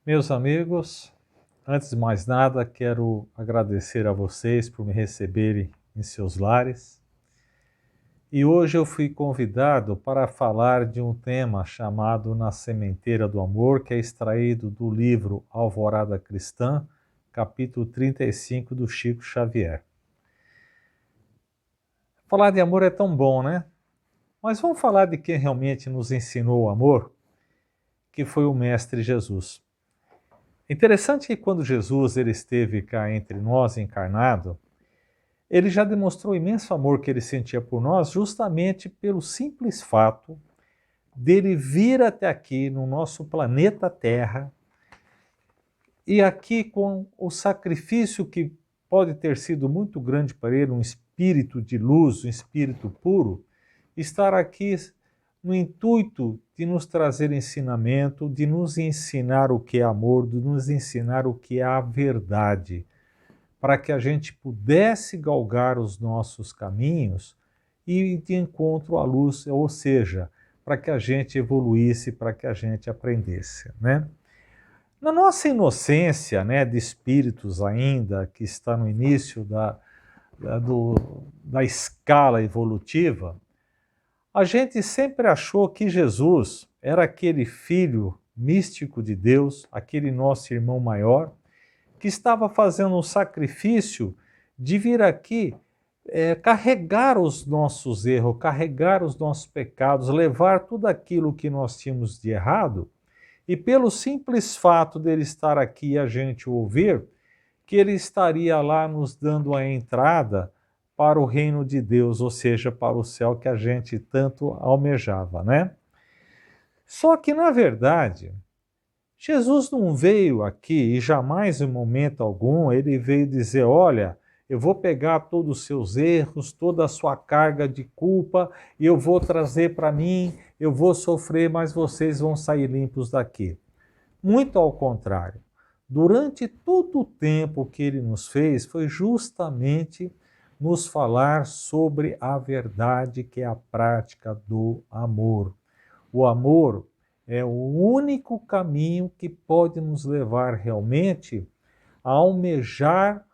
Meus amigos, antes de mais nada, quero agradecer a vocês por me receberem em seus lares. E hoje eu fui convidado para falar de um tema chamado Na Sementeira do Amor, que é extraído do livro Alvorada Cristã, capítulo 35 do Chico Xavier. Falar de amor é tão bom, né? Mas vamos falar de quem realmente nos ensinou o amor, que foi o Mestre Jesus. Interessante que quando Jesus ele esteve cá entre nós, encarnado, ele já demonstrou o imenso amor que ele sentia por nós, justamente pelo simples fato dele vir até aqui, no nosso planeta Terra, e aqui com o sacrifício que pode ter sido muito grande para ele, um espírito de luz, um espírito puro, estar aqui no intuito de nos trazer ensinamento, de nos ensinar o que é amor, de nos ensinar o que é a verdade, para que a gente pudesse galgar os nossos caminhos e de encontro à luz, ou seja, para que a gente evoluísse, para que a gente aprendesse, né? Na nossa inocência, né, de espíritos ainda, que está no início da escala evolutiva, a gente sempre achou que Jesus era aquele filho místico de Deus, aquele nosso irmão maior, que estava fazendo um sacrifício de vir aqui carregar os nossos erros, carregar os nossos pecados, levar tudo aquilo que nós tínhamos de errado, e pelo simples fato dele estar aqui e a gente ouvir, que ele estaria lá nos dando a entrada para o reino de Deus, ou seja, para o céu que a gente tanto almejava, né? Só que, na verdade, Jesus não veio aqui e jamais em momento algum ele veio dizer, olha, eu vou pegar todos os seus erros, toda a sua carga de culpa e eu vou trazer para mim, eu vou sofrer, mas vocês vão sair limpos daqui. Muito ao contrário. Durante todo o tempo que ele nos fez foi justamente nos falar sobre a verdade que é a prática do amor. O amor é o único caminho que pode nos levar realmente a almejar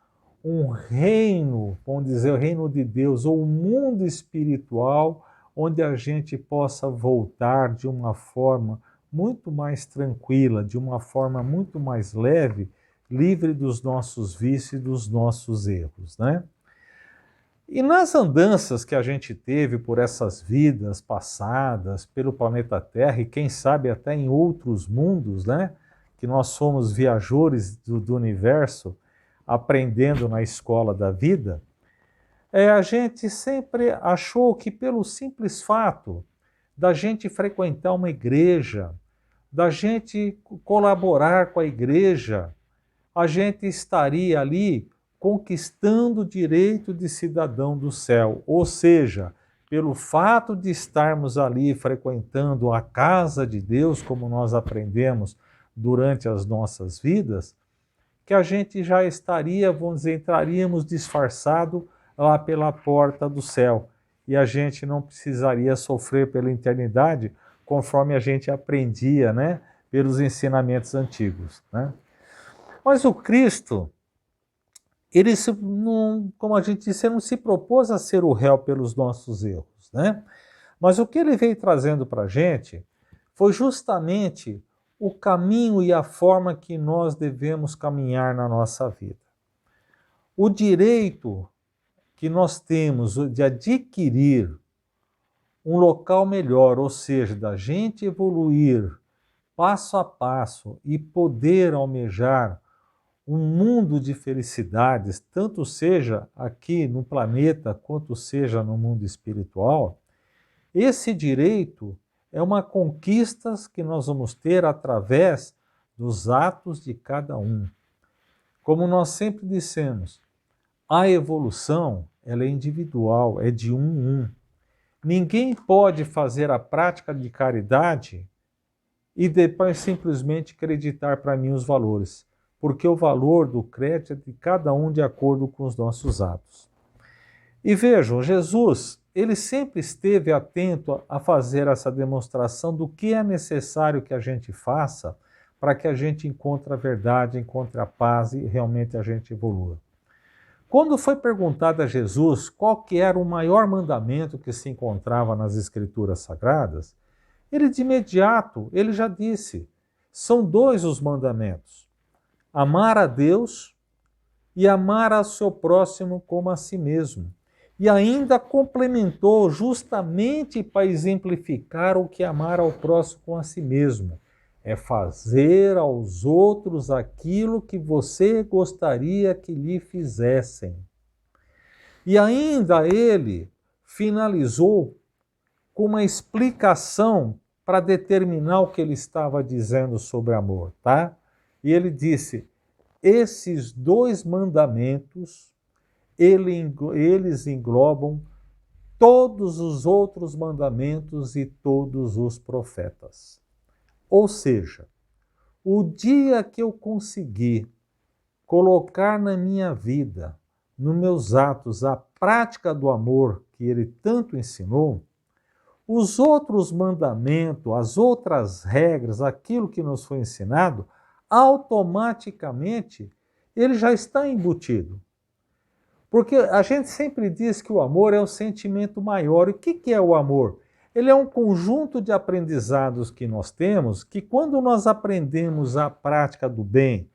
um reino, vamos dizer, o reino de Deus, ou um mundo espiritual, onde a gente possa voltar de uma forma muito mais tranquila, de uma forma muito mais leve, livre dos nossos vícios e dos nossos erros, né? E nas andanças que a gente teve por essas vidas passadas, pelo planeta Terra, e quem sabe até em outros mundos, né? Que nós somos viajores do universo, aprendendo na escola da vida, a gente sempre achou que pelo simples fato da gente frequentar uma igreja, da gente colaborar com a igreja, a gente estaria ali conquistando o direito de cidadão do céu. Ou seja, pelo fato de estarmos ali frequentando a casa de Deus, como nós aprendemos durante as nossas vidas, que a gente já estaria, vamos dizer, entraríamos disfarçado lá pela porta do céu. E a gente não precisaria sofrer pela eternidade, conforme a gente aprendia, né, pelos ensinamentos antigos, né? Mas o Cristo, ele, não, como a gente disse, ele não se propôs a ser o réu pelos nossos erros, né? Mas o que ele veio trazendo para a gente foi justamente o caminho e a forma que nós devemos caminhar na nossa vida. O direito que nós temos de adquirir um local melhor, ou seja, da gente evoluir passo a passo e poder almejar um mundo de felicidades, tanto seja aqui no planeta quanto seja no mundo espiritual, esse direito é uma conquista que nós vamos ter através dos atos de cada um. Como nós sempre dissemos, a evolução ela é individual, é de um. Ninguém pode fazer a prática de caridade e depois simplesmente acreditar para mim os valores, porque o valor do crédito é de cada um de acordo com os nossos atos. E vejam, Jesus, ele sempre esteve atento a fazer essa demonstração do que é necessário que a gente faça para que a gente encontre a verdade, encontre a paz e realmente a gente evolua. Quando foi perguntado a Jesus qual que era o maior mandamento que se encontrava nas Escrituras Sagradas, ele de imediato, ele já disse, são dois os mandamentos: amar a Deus e amar ao seu próximo como a si mesmo. E ainda complementou justamente para exemplificar o que é amar ao próximo com a si mesmo. É fazer aos outros aquilo que você gostaria que lhe fizessem. E ainda ele finalizou com uma explicação para determinar o que ele estava dizendo sobre amor, tá? E ele disse: esses dois mandamentos, eles englobam todos os outros mandamentos e todos os profetas. Ou seja, o dia que eu conseguir colocar na minha vida, nos meus atos, a prática do amor que ele tanto ensinou, os outros mandamentos, as outras regras, aquilo que nos foi ensinado, automaticamente ele já está embutido. Porque a gente sempre diz que o amor é o sentimento maior. E o que é o amor? Ele é um conjunto de aprendizados que nós temos, que quando nós aprendemos a prática do bem,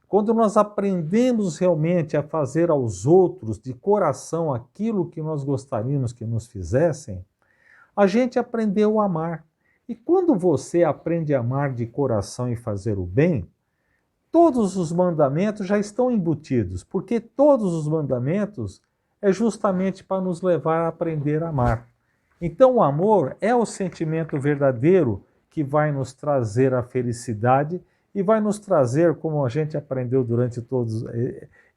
quando nós aprendemos realmente a fazer aos outros de coração aquilo que nós gostaríamos que nos fizessem, a gente aprendeu a amar. E quando você aprende a amar de coração e fazer o bem, todos os mandamentos já estão embutidos, porque todos os mandamentos é justamente para nos levar a aprender a amar. Então o amor é o sentimento verdadeiro que vai nos trazer a felicidade e vai nos trazer, como a gente aprendeu durante todos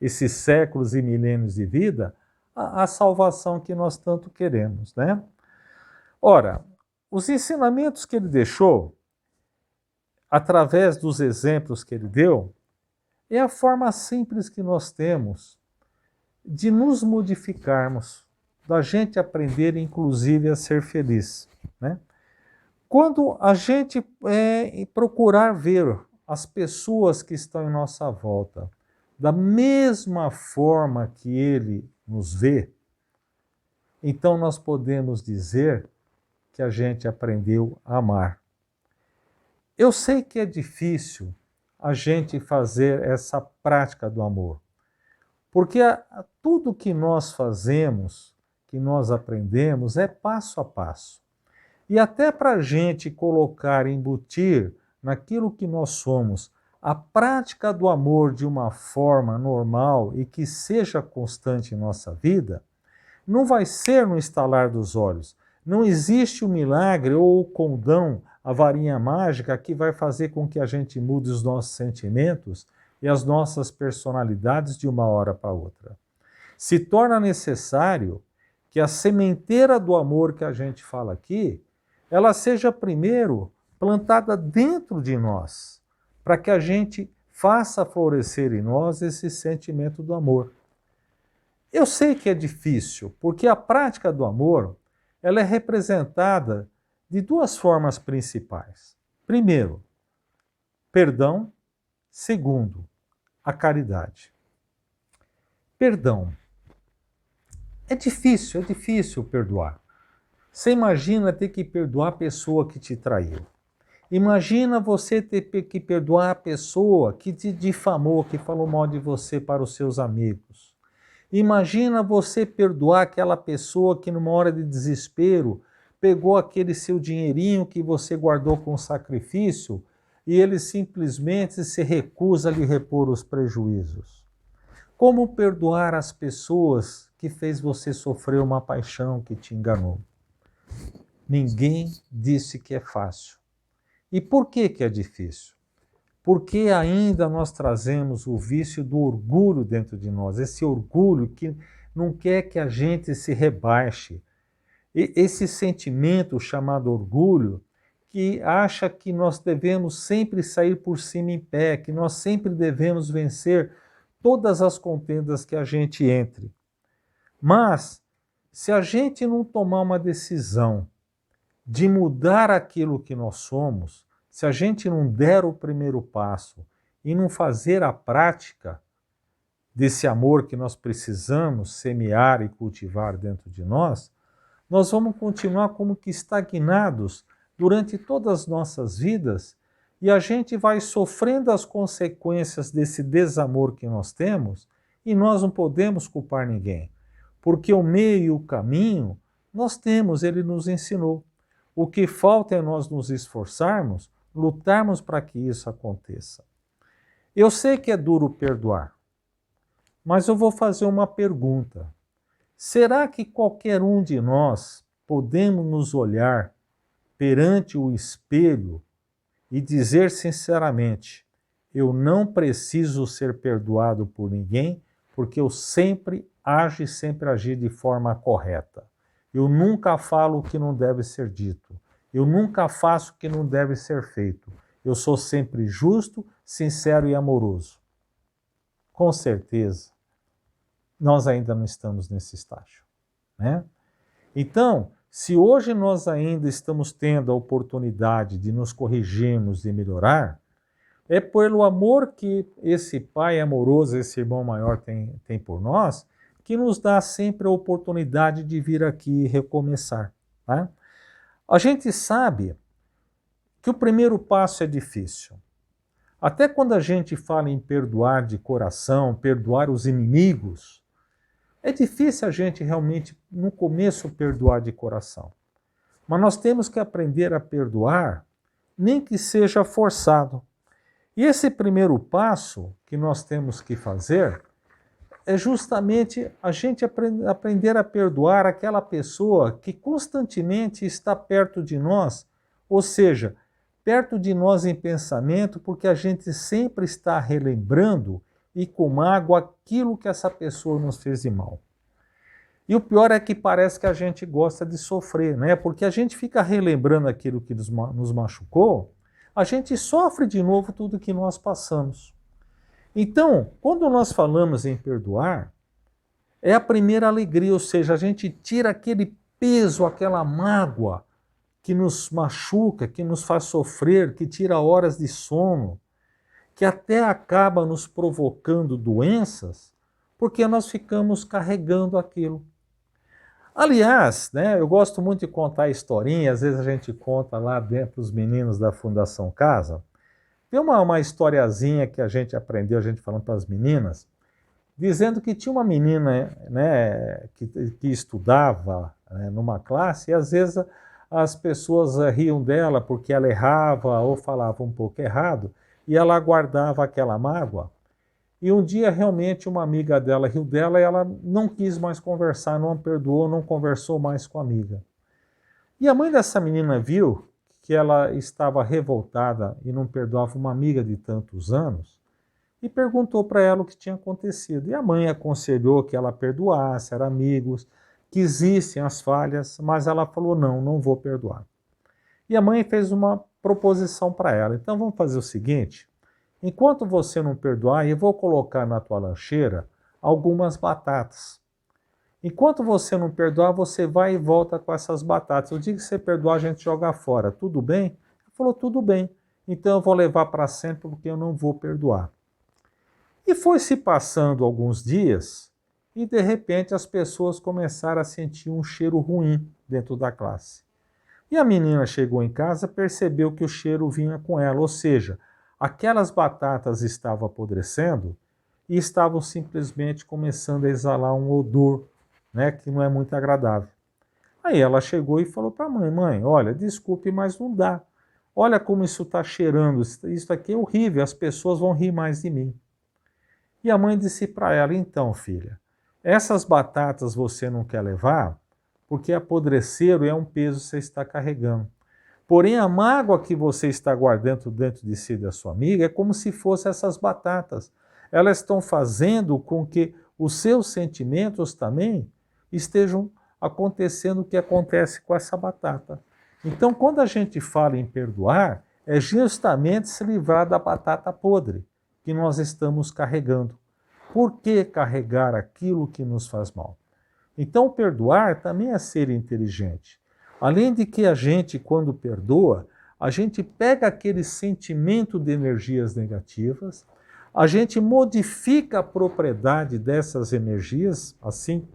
esses séculos e milênios de vida, a salvação que nós tanto queremos, né? Ora, os ensinamentos que ele deixou, através dos exemplos que ele deu, é a forma simples que nós temos de nos modificarmos, da gente aprender, inclusive, a ser feliz, né? Quando a gente procurar ver as pessoas que estão em nossa volta da mesma forma que ele nos vê, então nós podemos dizer que a gente aprendeu a amar. Eu sei que é difícil a gente fazer essa prática do amor, porque tudo que nós fazemos, que nós aprendemos, é passo a passo. E até para a gente colocar, embutir naquilo que nós somos, a prática do amor de uma forma normal e que seja constante em nossa vida, não vai ser no estalar dos olhos. Não existe o milagre ou o condão, a varinha mágica que vai fazer com que a gente mude os nossos sentimentos e as nossas personalidades de uma hora para outra. Se torna necessário que a sementeira do amor que a gente fala aqui, ela seja primeiro plantada dentro de nós, para que a gente faça florescer em nós esse sentimento do amor. Eu sei que é difícil, porque a prática do amor, ela é representada de duas formas principais. Primeiro, perdão. Segundo, a caridade. Perdão. É difícil perdoar. Você imagina ter que perdoar a pessoa que te traiu. Imagina você ter que perdoar a pessoa que te difamou, que falou mal de você para os seus amigos. Imagina você perdoar aquela pessoa que numa hora de desespero pegou aquele seu dinheirinho que você guardou com sacrifício e ele simplesmente se recusa a lhe repor os prejuízos. Como perdoar as pessoas que fez você sofrer uma paixão que te enganou? Ninguém disse que é fácil. E por que é difícil? Porque ainda nós trazemos o vício do orgulho dentro de nós, esse orgulho que não quer que a gente se rebaixe. Esse sentimento chamado orgulho, que acha que nós devemos sempre sair por cima em pé, que nós sempre devemos vencer todas as contendas que a gente entre. Mas, se a gente não tomar uma decisão de mudar aquilo que nós somos, se a gente não der o primeiro passo e não fazer a prática desse amor que nós precisamos semear e cultivar dentro de nós vamos continuar como que estagnados durante todas as nossas vidas e a gente vai sofrendo as consequências desse desamor que nós temos e nós não podemos culpar ninguém, porque o meio e o caminho nós temos, ele nos ensinou. O que falta é nós nos esforçarmos, lutarmos para que isso aconteça. Eu sei que é duro perdoar, mas eu vou fazer uma pergunta. Será que qualquer um de nós podemos nos olhar perante o espelho e dizer sinceramente, eu não preciso ser perdoado por ninguém, porque eu sempre ajo e sempre agi de forma correta. Eu nunca falo o que não deve ser dito. Eu nunca faço o que não deve ser feito. Eu sou sempre justo, sincero e amoroso. Com certeza, nós ainda não estamos nesse estágio, né? Então, se hoje nós ainda estamos tendo a oportunidade de nos corrigirmos e melhorar, é pelo amor que esse pai amoroso, esse irmão maior tem por nós, que nos dá sempre a oportunidade de vir aqui e recomeçar, tá? A gente sabe que o primeiro passo é difícil. Até quando a gente fala em perdoar de coração, perdoar os inimigos, é difícil a gente realmente, no começo, perdoar de coração. Mas nós temos que aprender a perdoar, nem que seja forçado. E esse primeiro passo que nós temos que fazer é justamente a gente aprender a perdoar aquela pessoa que constantemente está perto de nós, ou seja, perto de nós em pensamento, porque a gente sempre está relembrando e com mágoa aquilo que essa pessoa nos fez de mal. E o pior é que parece que a gente gosta de sofrer, né? Porque a gente fica relembrando aquilo que nos machucou, a gente sofre de novo tudo que nós passamos. Então, quando nós falamos em perdoar, é a primeira alegria, ou seja, a gente tira aquele peso, aquela mágoa que nos machuca, que nos faz sofrer, que tira horas de sono, que até acaba nos provocando doenças, porque nós ficamos carregando aquilo. Aliás, né, eu gosto muito de contar historinha, às vezes a gente conta lá dentro para os meninos da Fundação Casa. Tem uma historiazinha que a gente aprendeu, a gente falando para as meninas, dizendo que tinha uma menina, né, que estudava, né, numa classe e às vezes as pessoas riam dela porque ela errava ou falava um pouco errado e ela guardava aquela mágoa. E um dia realmente uma amiga dela riu dela e ela não quis mais conversar, não perdoou, não conversou mais com a amiga. E a mãe dessa menina viu que ela estava revoltada e não perdoava uma amiga de tantos anos e perguntou para ela o que tinha acontecido. E a mãe aconselhou que ela perdoasse, eram amigos, que existem as falhas, mas ela falou, não vou perdoar. E a mãe fez uma proposição para ela. Então vamos fazer o seguinte, enquanto você não perdoar, eu vou colocar na tua lancheira algumas batatas. Enquanto você não perdoar, você vai e volta com essas batatas. O dia que você perdoar, a gente joga fora. Tudo bem? Ele falou, tudo bem. Então eu vou levar para sempre porque eu não vou perdoar. E foi se passando alguns dias e de repente as pessoas começaram a sentir um cheiro ruim dentro da classe. E a menina chegou em casa, percebeu que o cheiro vinha com ela, ou seja, aquelas batatas estavam apodrecendo e estavam simplesmente começando a exalar um odor, né, que não é muito agradável. Aí ela chegou e falou para a mãe, mãe, olha, desculpe, mas não dá. Olha como isso está cheirando, isso aqui é horrível, as pessoas vão rir mais de mim. E a mãe disse para ela, então filha, essas batatas você não quer levar porque apodreceram e é um peso que você está carregando. Porém, a mágoa que você está guardando dentro de si da sua amiga é como se fossem essas batatas. Elas estão fazendo com que os seus sentimentos também estejam acontecendo o que acontece com essa batata. Então, quando a gente fala em perdoar, é justamente se livrar da batata podre que nós estamos carregando. Por que carregar aquilo que nos faz mal? Então, perdoar também é ser inteligente. Além de que a gente, quando perdoa, A gente pega aquele sentimento de energias negativas, a gente modifica a propriedade dessas energias, assim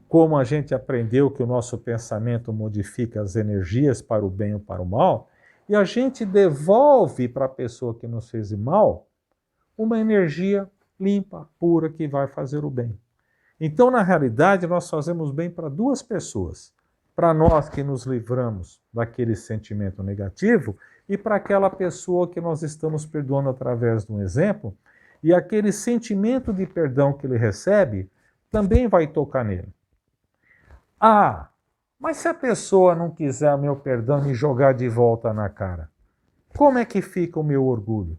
como a gente aprendeu que o nosso pensamento modifica as energias para o bem ou para o mal, e a gente devolve para a pessoa que nos fez mal uma energia limpa, pura, que vai fazer o bem. Então, na realidade, nós fazemos bem para duas pessoas. Para nós que nos livramos daquele sentimento negativo e para aquela pessoa que nós estamos perdoando através de um exemplo, e aquele sentimento de perdão que ele recebe também vai tocar nele. Ah, mas se a pessoa não quiser o meu perdão e me jogar de volta na cara, como é que fica o meu orgulho?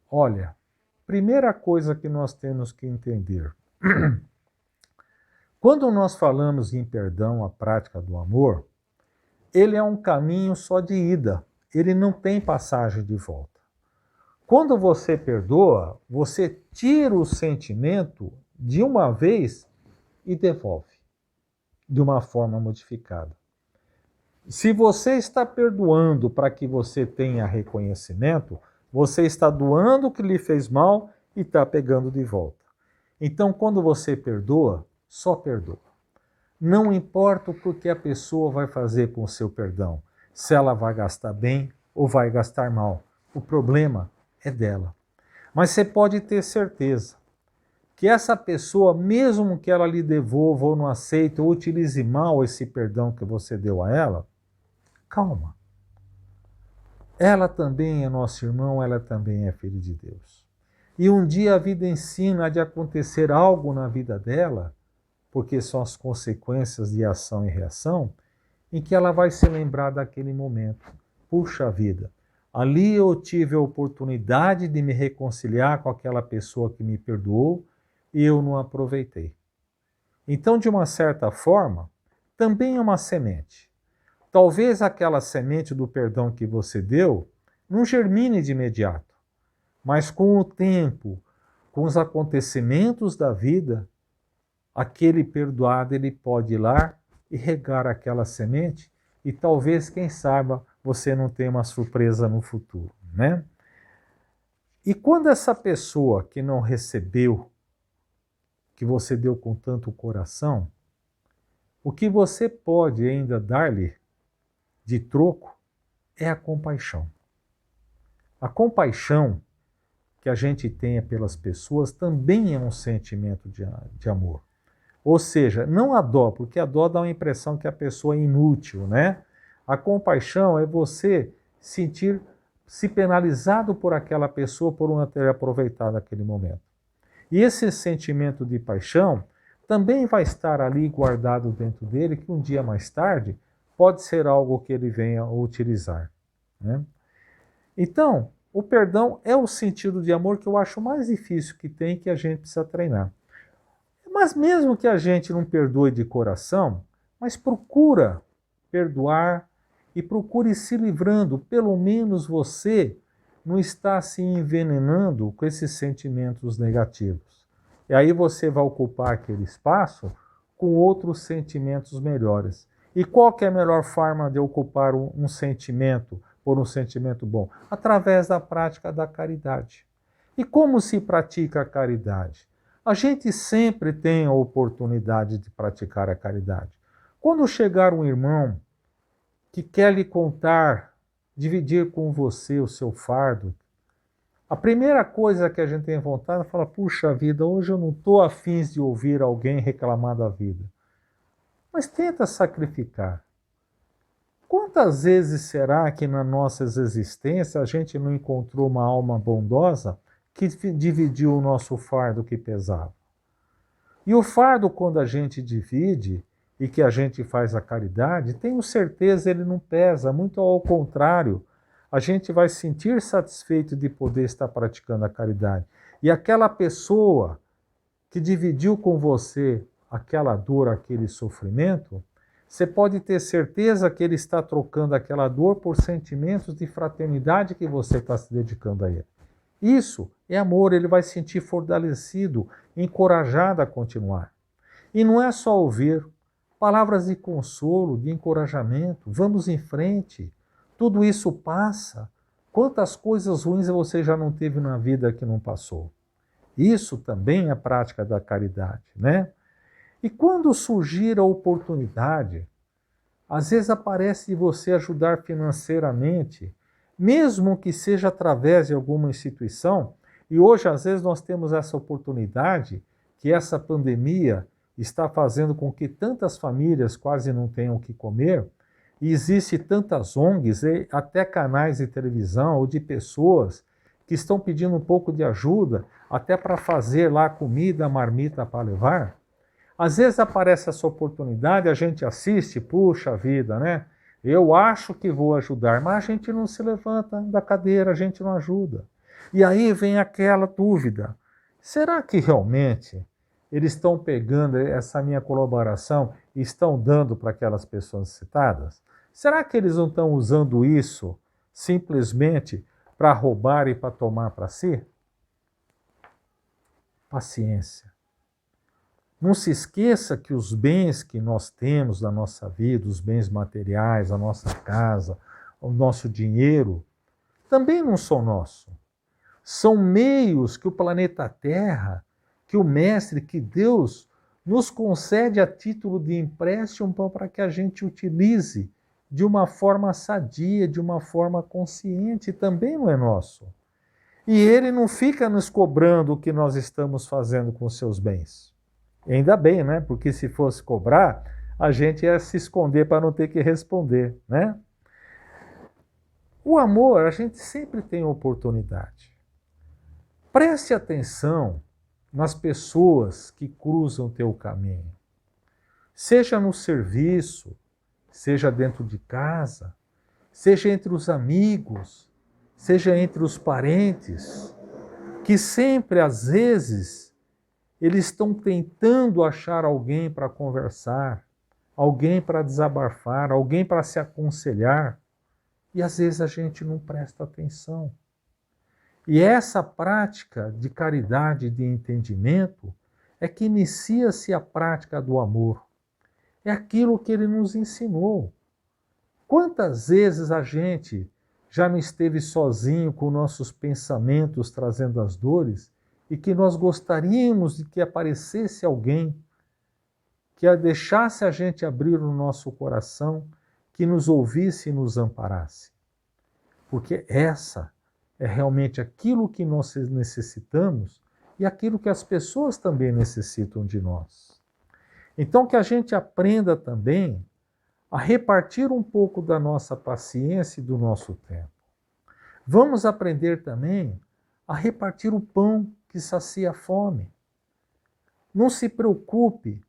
Olha, primeira coisa que nós temos que entender. Quando nós falamos em perdão, a prática do amor, ele é um caminho só de ida, ele não tem passagem de volta. Quando você perdoa, você tira o sentimento de uma vez e devolve, de uma forma modificada. Se você está perdoando para que você tenha reconhecimento, você está doando o que lhe fez mal e está pegando de volta. Então, quando você perdoa, só perdoa. Não importa o que a pessoa vai fazer com o seu perdão, se ela vai gastar bem ou vai gastar mal. O problema é dela. Mas você pode ter certeza que essa pessoa, mesmo que ela lhe devolva ou não aceite ou utilize mal esse perdão que você deu a ela, calma. Ela também é nosso irmão, ela também é filha de Deus. E um dia a vida ensina de acontecer algo na vida dela, porque são as consequências de ação e reação, em que ela vai se lembrar daquele momento. Puxa vida, ali eu tive a oportunidade de me reconciliar com aquela pessoa que me perdoou e eu não aproveitei. Então, de uma certa forma, também é uma semente. Talvez aquela semente do perdão que você deu não germine de imediato, mas com o tempo, com os acontecimentos da vida, aquele perdoado ele pode ir lá e regar aquela semente e talvez, quem saiba, você não tenha uma surpresa no futuro, né? E quando essa pessoa que não recebeu, que você deu com tanto coração, o que você pode ainda dar-lhe de troco é a compaixão. A compaixão que a gente tenha pelas pessoas também é um sentimento de amor. Ou seja, não a dó, porque a dó dá uma impressão que a pessoa é inútil, né? A compaixão é você sentir-se penalizado por aquela pessoa por não ter aproveitado aquele momento. E esse sentimento de paixão também vai estar ali guardado dentro dele, que um dia mais tarde pode ser algo que ele venha a utilizar, né? Então, o perdão é o sentido de amor que eu acho mais difícil que tem, que a gente precisa treinar. Mas mesmo que a gente não perdoe de coração, mas procura perdoar e procure se livrando, pelo menos você não está se envenenando com esses sentimentos negativos. E aí você vai ocupar aquele espaço com outros sentimentos melhores. E qual que é a melhor forma de ocupar um sentimento por um sentimento bom? Através da prática da caridade. E como se pratica a caridade? A gente sempre tem a oportunidade de praticar a caridade. Quando chegar um irmão que quer lhe contar, dividir com você o seu fardo, a primeira coisa que a gente tem vontade é falar: puxa vida, hoje eu não estou afim de ouvir alguém reclamar da vida. Mas tenta sacrificar. Quantas vezes será que na nossa existência a gente não encontrou uma alma bondosa que dividiu o nosso fardo que pesava? E o fardo, quando a gente divide e que a gente faz a caridade, tenho certeza ele não pesa, muito ao contrário, a gente vai sentir satisfeito de poder estar praticando a caridade. E aquela pessoa que dividiu com você aquela dor, aquele sofrimento, você pode ter certeza que ele está trocando aquela dor por sentimentos de fraternidade que você está se dedicando a ele. Isso é amor, ele vai se sentir fortalecido, encorajado a continuar. E não é só ouvir palavras de consolo, de encorajamento, vamos em frente, Tudo isso passa. Quantas coisas ruins você já não teve na vida que não passou? Isso também é a prática da caridade, né? E quando surgir a oportunidade, às vezes aparece de você ajudar financeiramente, mesmo que seja através de alguma instituição, e hoje às vezes nós temos essa oportunidade, que essa pandemia está fazendo com que tantas famílias quase não tenham o que comer, e existe tantas ONGs, e até canais de televisão ou de pessoas que estão pedindo um pouco de ajuda, até para fazer lá comida, marmita para levar. Às vezes aparece essa oportunidade, a gente assiste, puxa vida, né? Eu acho que vou ajudar, mas a gente não se levanta da cadeira, a gente não ajuda. E aí vem aquela dúvida: será que realmente eles estão pegando essa minha colaboração e estão dando para aquelas pessoas citadas? Será que eles não estão usando isso simplesmente para roubar e para tomar para si? Paciência. Não se esqueça que os bens que nós temos na nossa vida, os bens materiais, a nossa casa, o nosso dinheiro, também não são nossos. São meios que o planeta Terra, que o Mestre, que Deus nos concede a título de empréstimo para que a gente utilize de uma forma sadia, de uma forma consciente, também não é nosso. E ele não fica nos cobrando o que nós estamos fazendo com os seus bens. E ainda bem, né? Porque se fosse cobrar, a gente ia se esconder para não ter que responder, né? O amor, a gente sempre tem oportunidade. Preste atenção nas pessoas que cruzam teu caminho. Seja no serviço, seja dentro de casa, seja entre os amigos, seja entre os parentes, que sempre, às vezes, eles estão tentando achar alguém para conversar, alguém para desabafar, alguém para se aconselhar, e às vezes a gente não presta atenção. E essa prática de caridade e de entendimento é que inicia-se a prática do amor. É aquilo que ele nos ensinou. Quantas vezes a gente já não esteve sozinho com nossos pensamentos trazendo as dores e que nós gostaríamos de que aparecesse alguém que deixasse a gente abrir o nosso coração, que nos ouvisse e nos amparasse. Porque essa é realmente aquilo que nós necessitamos e aquilo que as pessoas também necessitam de nós. Então que a gente aprenda também a repartir um pouco da nossa paciência e do nosso tempo. Vamos aprender também a repartir o pão que sacia a fome. Não se preocupe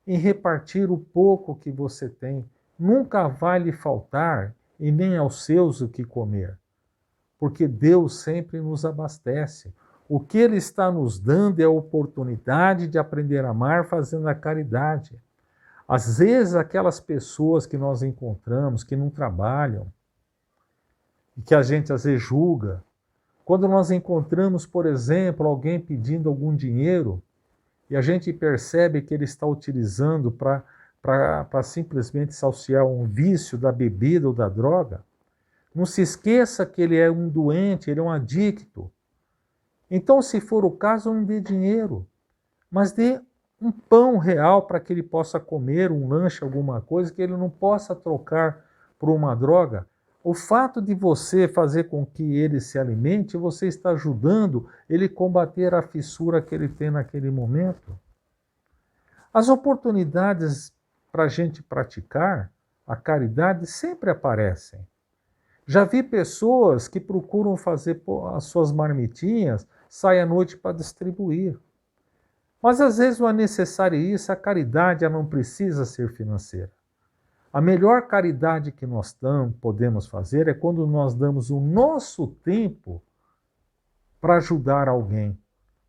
em repartir o pouco que você tem. Nunca vai lhe faltar e nem aos seus o que comer. Porque Deus sempre nos abastece. O que Ele está nos dando é a oportunidade de aprender a amar fazendo a caridade. Às vezes aquelas pessoas que nós encontramos, que não trabalham, e que a gente às vezes julga, quando nós encontramos, por exemplo, alguém pedindo algum dinheiro, e a gente percebe que ele está utilizando para simplesmente saciar um vício da bebida ou da droga, não se esqueça que ele é um doente, ele é um adicto. Então, se for o caso, não dê dinheiro, mas dê um pão real para que ele possa comer, um lanche, alguma coisa, que ele não possa trocar por uma droga. O fato de você fazer com que ele se alimente, você está ajudando ele a combater a fissura que ele tem naquele momento. As oportunidades para a gente praticar a caridade sempre aparecem. Já vi pessoas que procuram fazer as suas marmitinhas, saem à noite para distribuir. Mas às vezes não é necessário isso, a caridade ela não precisa ser financeira. A melhor caridade que nós podemos fazer é quando nós damos o nosso tempo para ajudar alguém,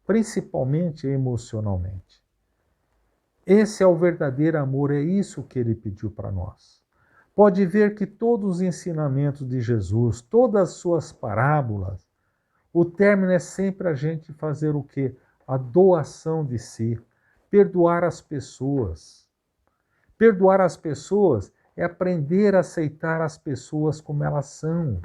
principalmente emocionalmente. Esse é o verdadeiro amor, é isso que ele pediu para nós. Pode ver que todos os ensinamentos de Jesus, todas as suas parábolas, o término é sempre a gente fazer o quê? A doação de si, perdoar as pessoas. Perdoar as pessoas é aprender a aceitar as pessoas como elas são.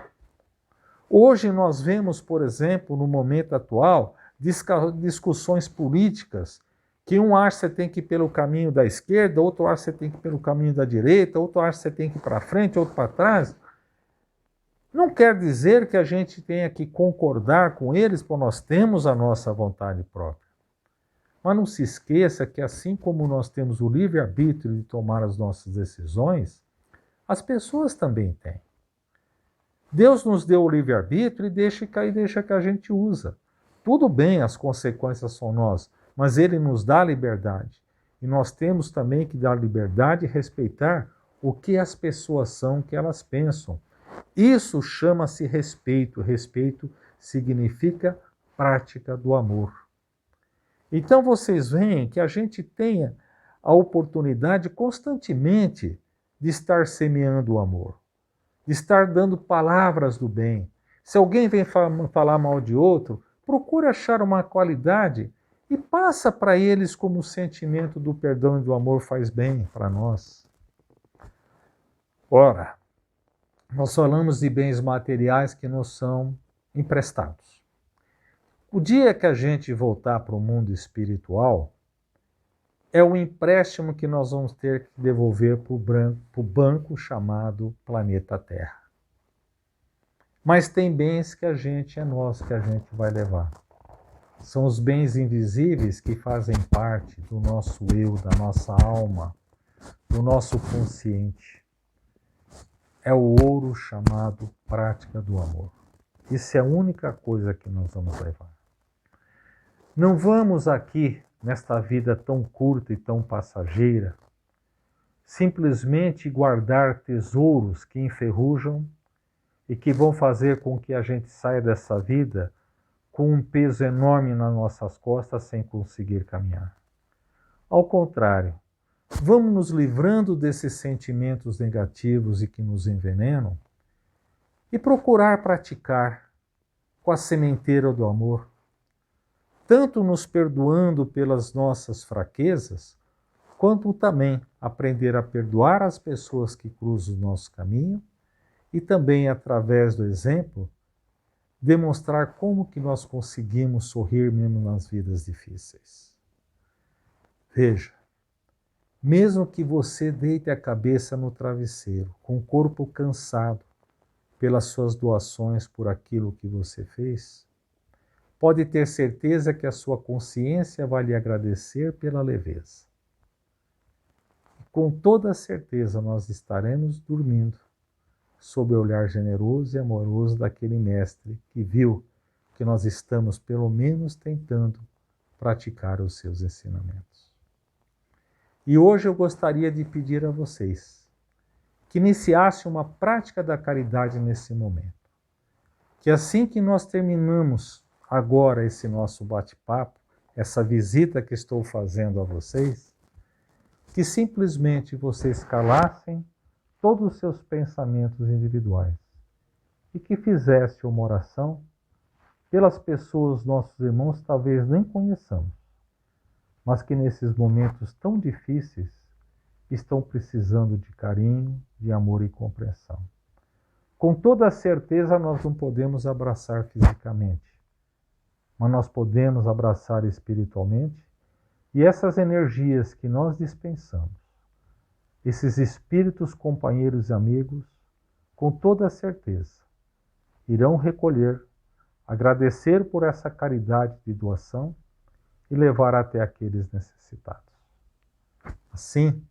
Hoje nós vemos, por exemplo, no momento atual, discussões políticas, que um acha que você tem que ir pelo caminho da esquerda, outro acha que você tem que ir pelo caminho da direita, outro acha que você tem que ir para frente, outro para trás. Não quer dizer que a gente tenha que concordar com eles, porque nós temos a nossa vontade própria. Mas não se esqueça que assim como nós temos o livre-arbítrio de tomar as nossas decisões, as pessoas também têm. Deus nos deu o livre-arbítrio e deixa que a gente usa. Tudo bem, as consequências são nós, mas Ele nos dá liberdade. E nós temos também que dar liberdade e respeitar o que as pessoas são, o que elas pensam. Isso chama-se respeito. Respeito significa prática do amor. Então vocês veem que a gente tenha a oportunidade constantemente de estar semeando o amor, de estar dando palavras do bem. Se alguém vem falar mal de outro, procure achar uma qualidade e passa para eles como o sentimento do perdão e do amor faz bem para nós. Ora, nós falamos de bens materiais que nos são emprestados. O dia que a gente voltar para o mundo espiritual, é o empréstimo que nós vamos ter que devolver para o banco chamado planeta Terra. Mas tem bens que é nosso, que a gente vai levar. São os bens invisíveis que fazem parte do nosso eu, da nossa alma, do nosso consciente. É o ouro chamado prática do amor. Isso é a única coisa que nós vamos levar. Não vamos aqui, nesta vida tão curta e tão passageira, simplesmente guardar tesouros que enferrujam e que vão fazer com que a gente saia dessa vida com um peso enorme nas nossas costas sem conseguir caminhar. Ao contrário, vamos nos livrando desses sentimentos negativos e que nos envenenam e procurar praticar com a sementeira do amor, tanto nos perdoando pelas nossas fraquezas, quanto também aprender a perdoar as pessoas que cruzam o nosso caminho e também, através do exemplo, demonstrar como que nós conseguimos sorrir mesmo nas vidas difíceis. Veja, mesmo que você deite a cabeça no travesseiro, com o corpo cansado pelas suas doações, por aquilo que você fez, pode ter certeza que a sua consciência vai lhe agradecer pela leveza. Com toda certeza nós estaremos dormindo sob o olhar generoso e amoroso daquele mestre que viu que nós estamos pelo menos tentando praticar os seus ensinamentos. E hoje eu gostaria de pedir a vocês que iniciassem uma prática da caridade nesse momento. Que assim que nós terminamos agora esse nosso bate-papo, essa visita que estou fazendo a vocês, que simplesmente vocês calassem todos os seus pensamentos individuais e que fizessem uma oração pelas pessoas, nossos irmãos, talvez nem conheçamos, mas que nesses momentos tão difíceis estão precisando de carinho, de amor e compreensão. Com toda a certeza nós não podemos abraçar fisicamente, mas nós podemos abraçar espiritualmente, e essas energias que nós dispensamos, esses espíritos companheiros e amigos, com toda a certeza, irão recolher, agradecer por essa caridade de doação e levar até aqueles necessitados. Assim,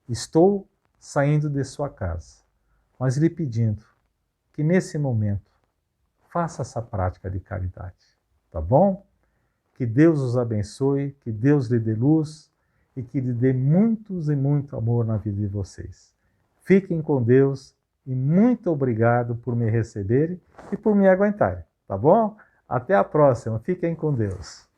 estou saindo de sua casa, mas lhe pedindo que nesse momento faça essa prática de caridade, tá bom? Que Deus os abençoe, que Deus lhe dê luz e que lhe dê muitos e muito amor na vida de vocês. Fiquem com Deus e muito obrigado por me receberem e por me aguentarem, tá bom? Até a próxima, fiquem com Deus.